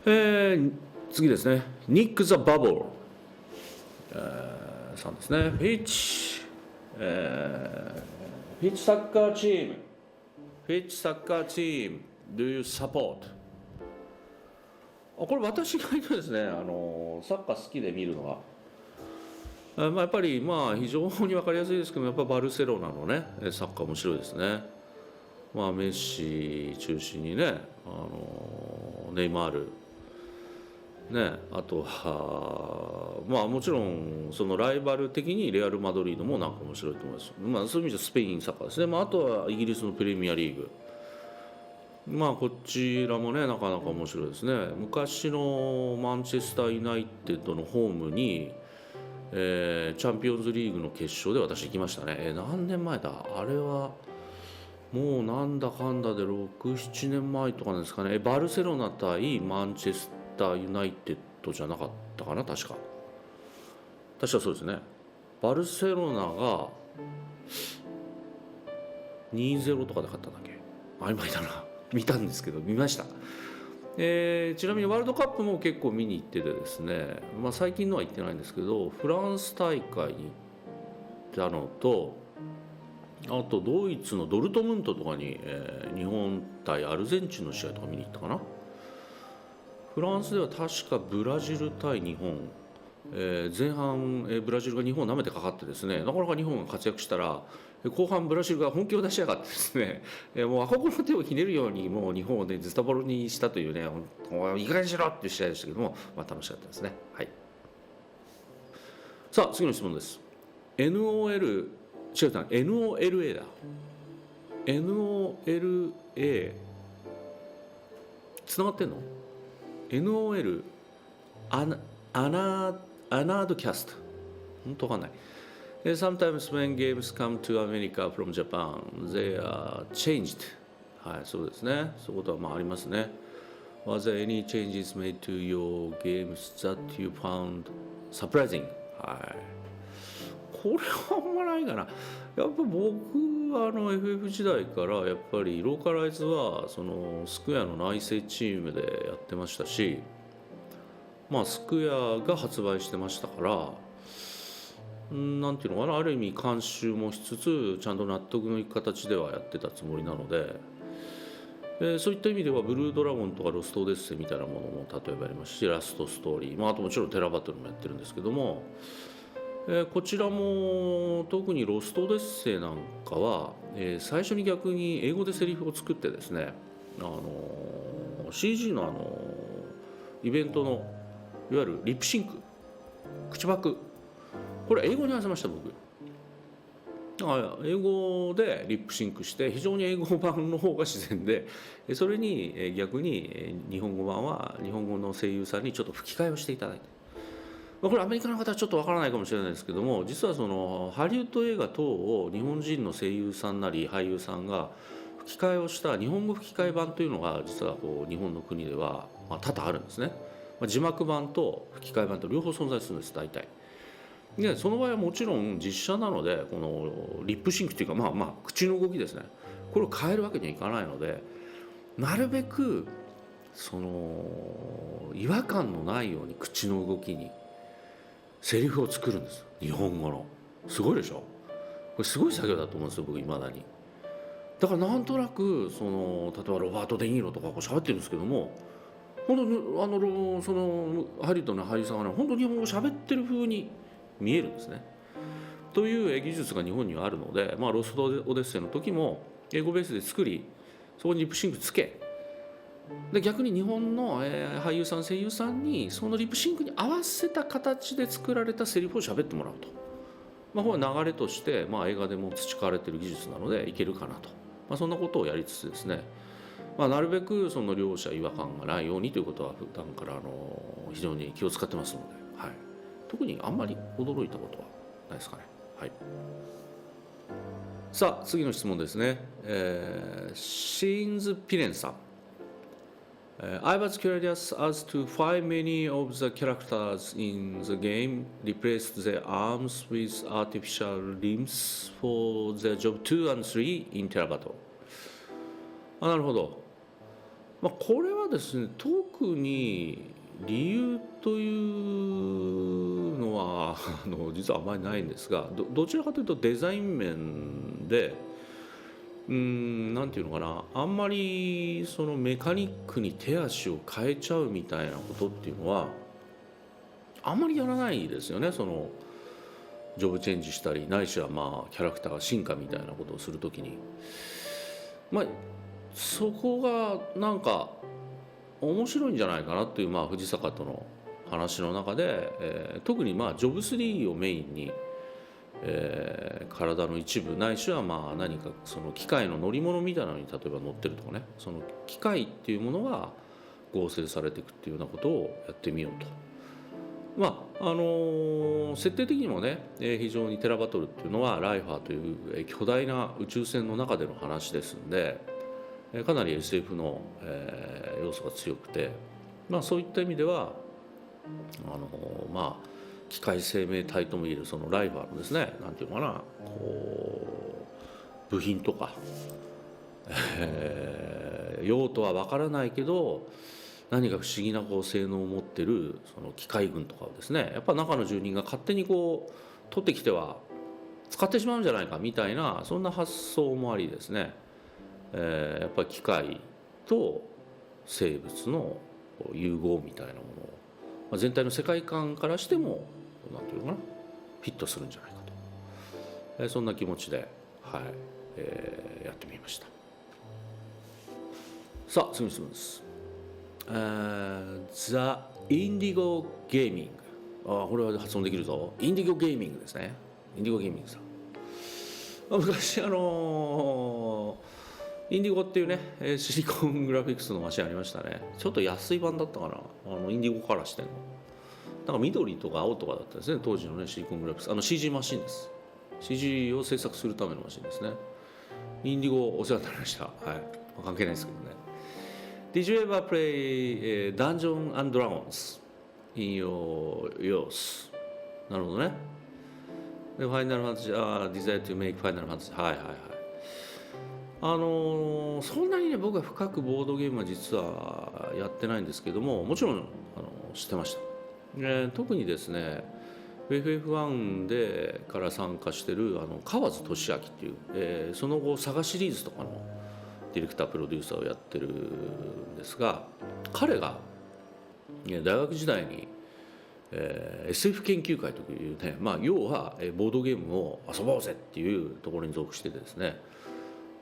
次ですね。ニック・ザ・バボー、さんですね。フィッチ、フィッチサッカーチーム。フィッチサッカーチーム。Do you support? これ私が言うとですね、サッカー好きで見るのは、やっぱり非常に分かりやすいですけど、やっぱバルセロナのねサッカー面白いですね。メッシ中心にね、ネイマールね、あとはもちろんそのライバル的にレアル・マドリードもなんか面白いと思います。そういう意味でスペインサッカーですね。あとはイギリスのプレミアリーグ、こちらもねなかなか面白いですね。昔のマンチェスター・ユナイテッドのホームに、チャンピオンズリーグの決勝で私行きましたね。何年前だあれは。もうなんだかんだで6、7年前とかなんですかね。バルセロナ対マンチェスターユナイテッドじゃなかったかな。確かそうですね。バルセロナが 2-0 とかで勝ったんだっけ。曖昧だな。見たんですけど見ました。ちなみにワールドカップも結構見に行っててですね、最近のは行ってないんですけど、フランス大会に行ったのと、あとドイツのドルトムントとかに、日本対アルゼンチンの試合とか見に行ったかな。フランスでは確かブラジル対日本、前半、ブラジルが日本を舐めてかかってですね、なかなか日本が活躍したら後半ブラジルが本気を出しやがってですね、もう赤子の手をひねるようにもう日本をねズタボロにしたというね、いい加減にしろっていう試合でしたけども、楽しかったですね。はい。さあ次の質問です。NOLA だ。NOLA つながってんの？ NOL アナードキャスト、本当わかんない。Sometimes when games come to America from Japan, they are changed. はい、そうですね。そういうことはありますね。Was there any changes made to your games that you found surprising? はい。これはあんまないかな。やっぱ僕はFF 時代からやっぱりローカライズはそのスクエアの内製チームでやってましたし、スクエアが発売してましたから、なんていうのかな、ある意味監修もしつつちゃんと納得のいく形ではやってたつもりなので、そういった意味ではブルードラゴンとかロストオデッセイみたいなものも例えばありますし、ラストストーリー、あともちろんテラバトルもやってるんですけども、こちらも特にロストオデッセイなんかは、最初に逆に英語でセリフを作ってですね、CG のイベントのいわゆるリップシンク、口パク、これ英語に合わせました僕。英語でリップシンクして非常に英語版の方が自然で、それに逆に日本語版は日本語の声優さんにちょっと吹き替えをしていただいて、これアメリカの方はちょっとわからないかもしれないですけども、実はそのハリウッド映画等を日本人の声優さんなり俳優さんが吹き替えをした日本語吹き替え版というのが実は日本の国では多々あるんですね。字幕版と吹き替え版と両方存在するんです大体。でその場合はもちろん実写なのでこのリップシンクというか口の動きですね、これを変えるわけにはいかないので、なるべくその違和感のないように口の動きにセリフを作るんです。日本語のすごいでしょ。これすごい作業だと思うんですよ僕未だに。だからなんとなくその例えばロバート・デ・ニーロとか喋ってるんですけども、本当にそのハリウッドの俳優さんがね本当に日本語喋ってる風に見えるんですね。という技術が日本にはあるので、ロストオデッセイの時も英語ベースで作り、そこにリップシンクつけ、で逆に日本の俳優さん声優さんにそのリップシンクに合わせた形で作られたセリフを喋ってもらうと、これは流れとして、映画でも培われている技術なのでいけるかなと、そんなことをやりつつですね、なるべくその両者違和感がないようにということは普段から非常に気を使ってますので、はい、特にあんまり驚いたことはないですかね。はい。さあ次の質問ですね。シーンズピレンさん。I was curious as to why many of the characters in the game replaced their arms with artificial limbs for their job 2 and 3 in Terra Battle. なるほど。これははですね、特に理由というのは実はあまりないんですが、どちらかというとデザイン面で、なんていうのかな、あんまりそのメカニックに手足を変えちゃうみたいなことっていうのはあんまりやらないですよね。そのジョブチェンジしたり、ないしはまあキャラクターが進化みたいなことをするときに、まあそこがなんか面白いんじゃないかなっていう、まあ藤坂との話の中で、特にまあジョブ3をメインに、体の一部ないしはまあ何かその機械の乗り物みたいなのに例えば乗ってるとかね、その機械っていうものが合成されていくっていうようなことをやってみようと。設定的にもね、非常にテラバトルっていうのはライファーという、巨大な宇宙船の中での話ですんで、かなり SF の、要素が強くて、そういった意味では機械生命体ともいえるそのライファーのですね、なんていうのかな、こう部品とか、用途は分からないけど何か不思議なこう性能を持ってるその機械群とかをですね、やっぱ中の住人が勝手にこう取ってきては使ってしまうんじゃないかみたいな、そんな発想もありですね、やっぱり機械と生物の融合みたいなものを、全体の世界観からしてもなんていうのかな、フィットするんじゃないかと、そんな気持ちで、やってみました。さあ次ですザ・インディゴ・ゲーミング。これは発音できるぞ。インディゴ・ゲーミングですね。インディゴ・ゲーミングさん。昔インディゴっていうねシリコングラフィックスのマシンありましたね。ちょっと安い版だったかな、インディゴからしてんの。なんか緑とか青とかだったですね、当時のねシリコングラフィックス。CG マシンです。 CG を制作するためのマシンですね。インディゴお世話になりました。はい、関係ないですけどね。Did you ever play Dungeons and Dragons in your youth? なるほどね。で、ファイナルファンタジー、desire to make Final Fantasy。はいはいはい。そんなにね、僕は深くボードゲームは実はやってないんですけども、もちろん知ってました。特にですね、FF1 でから参加してる河津俊明っていう、その後サガシリーズとかのディレクタープロデューサーをやってるんですが、彼が大学時代に、SF 研究会というね、要はボードゲームを遊ぼうぜっていうところに属しててですね、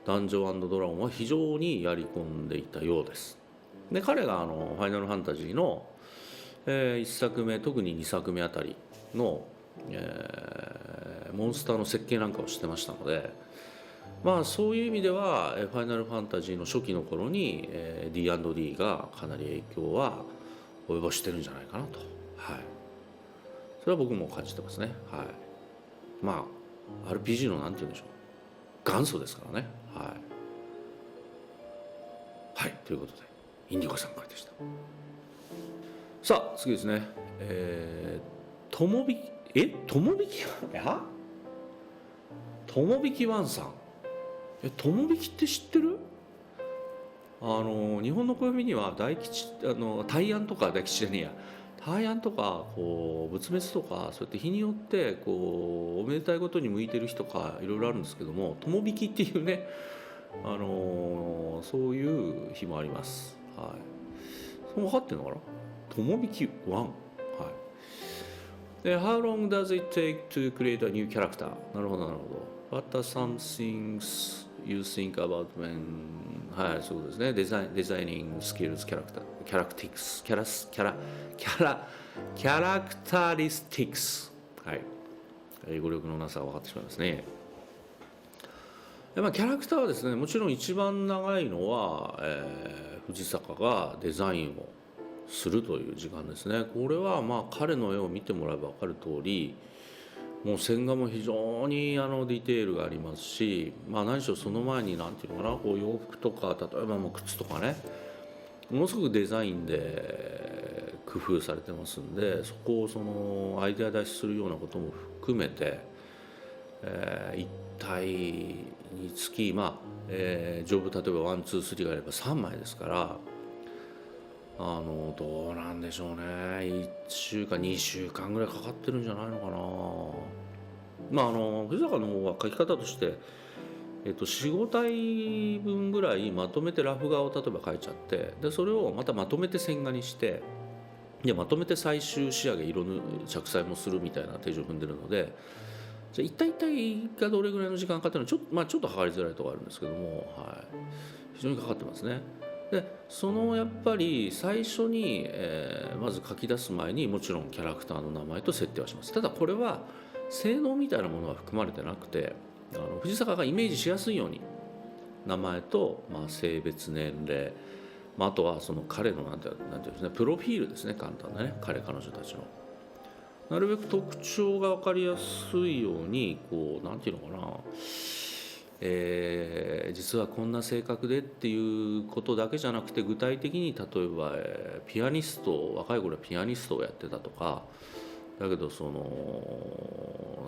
ダンジョン&ドラゴンは非常にやり込んでいたようです。で、彼がファイナルファンタジーの、1作目特に2作目あたりの、モンスターの設計なんかをしてましたので、そういう意味ではファイナルファンタジーの初期の頃に D&D がかなり影響は及ぼしてるんじゃないかなと、それは僕も感じてますね。RPG のなんて言うんでしょう、元祖ですからね。ということでインディゴさんからでした。さあ次ですね、ともびきワンさん、ともびきって知ってる？日本の暦には大吉大安とか大吉じゃねえや大安とかこう仏滅とか、そうやって日によってこうおめでたいことに向いてる日とかいろいろあるんですけども、ともびきっていうね、そういう日もあります。その分かってるのかな、ともびきワン。How long does it take to create a new character? なるほどなるほど。What are some things you think about when そうですね。デザイニングスキルズ、キャラクタリスティクス。英語力のなさが分かってしまいますね。キャラクターはですね、もちろん一番長いのは、藤坂がデザインをするという時間ですね。これは彼の絵を見てもらえば分かる通り、もう線画も非常にディテールがありますし、何しろその前に何ていうのかな、こう洋服とか例えばもう靴とかね、ものすごくデザインで工夫されてますんで、そこをそのアイデア出しするようなことも含めて、一体につきジョブ例えば1、2、3があれば3枚ですから、どうなんでしょうね、1週間2週間ぐらいかかってるんじゃないのかな。藤坂の方は書き方として、45体分ぐらいまとめてラフ画を例えば書いちゃって、でそれをまたまとめて線画にして、でまとめて最終仕上げ色の着彩もするみたいな手順を踏んでるので、じゃあ一体一体がどれぐらいの時間かかってるのはちょっと測りづらいところあるんですけども、非常にかかってますね。でやっぱり最初に、まず書き出す前にもちろんキャラクターの名前と設定はします。ただこれは性能みたいなものは含まれてなくて、藤坂がイメージしやすいように名前と、性別年齢、あとはその彼のなんていうんですね、プロフィールですね、簡単なね、彼女たちのなるべく特徴が分かりやすいようになんていうのかな、実はこんな性格でっていうことだけじゃなくて、具体的に例えば、ピアニスト、若い頃はピアニストをやってたとか、だけど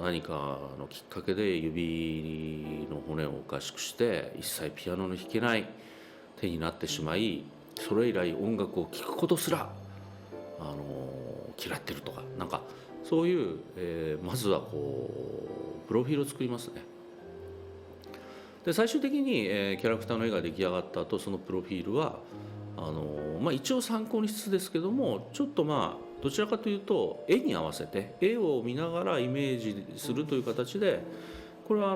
何かのきっかけで指の骨をおかしくして一切ピアノの弾けない手になってしまい、それ以来音楽を聴くことすら嫌ってるとか、なんかそういう、まずはプロフィールを作りますね。で最終的に、キャラクターの絵が出来上がった後、そのプロフィールは一応参考にしつつですけども、ちょっとどちらかというと絵に合わせて絵を見ながらイメージするという形で、これは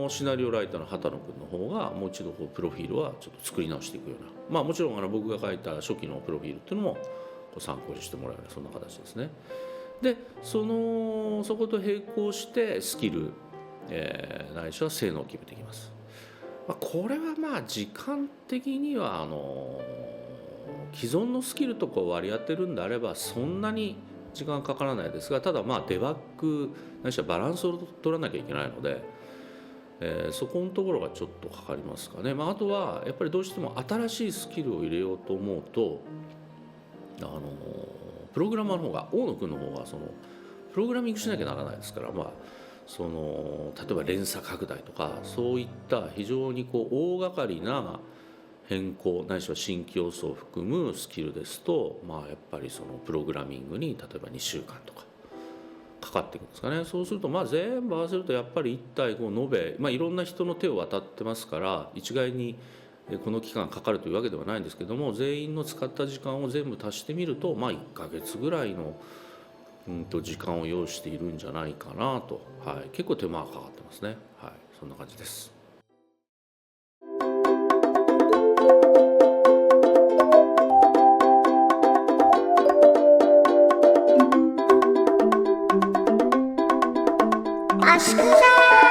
シナリオライターの畑野君の方がもう一度プロフィールはちょっと作り直していくような、もちろん僕が書いた初期のプロフィールっていうのも参考にしてもらうような、そんな形ですね。でそこと並行してスキル、ないしは性能を決めていきます。これは時間的には既存のスキルとかを割り当てるんであればそんなに時間かからないですが、ただデバッグないしはバランスを取らなきゃいけないので、そこのところがちょっとかかりますかね。あとはやっぱりどうしても新しいスキルを入れようと思うと、プログラマーの方が、大野君の方がプログラミングしなきゃならないですから、例えば連鎖拡大とかそういった非常に大掛かりな変更ないしは新規要素を含むスキルですと、やっぱりプログラミングに例えば2週間とかかかっていくんですかね。そうすると全部合わせるとやっぱり1体延べ、いろんな人の手を渡ってますから、一概にこの期間かかるというわけではないんですけども、全員の使った時間を全部足してみると1ヶ月ぐらいの時間を要しているんじゃないかなと、結構手間がかかってますね。そんな感じです。アシクラ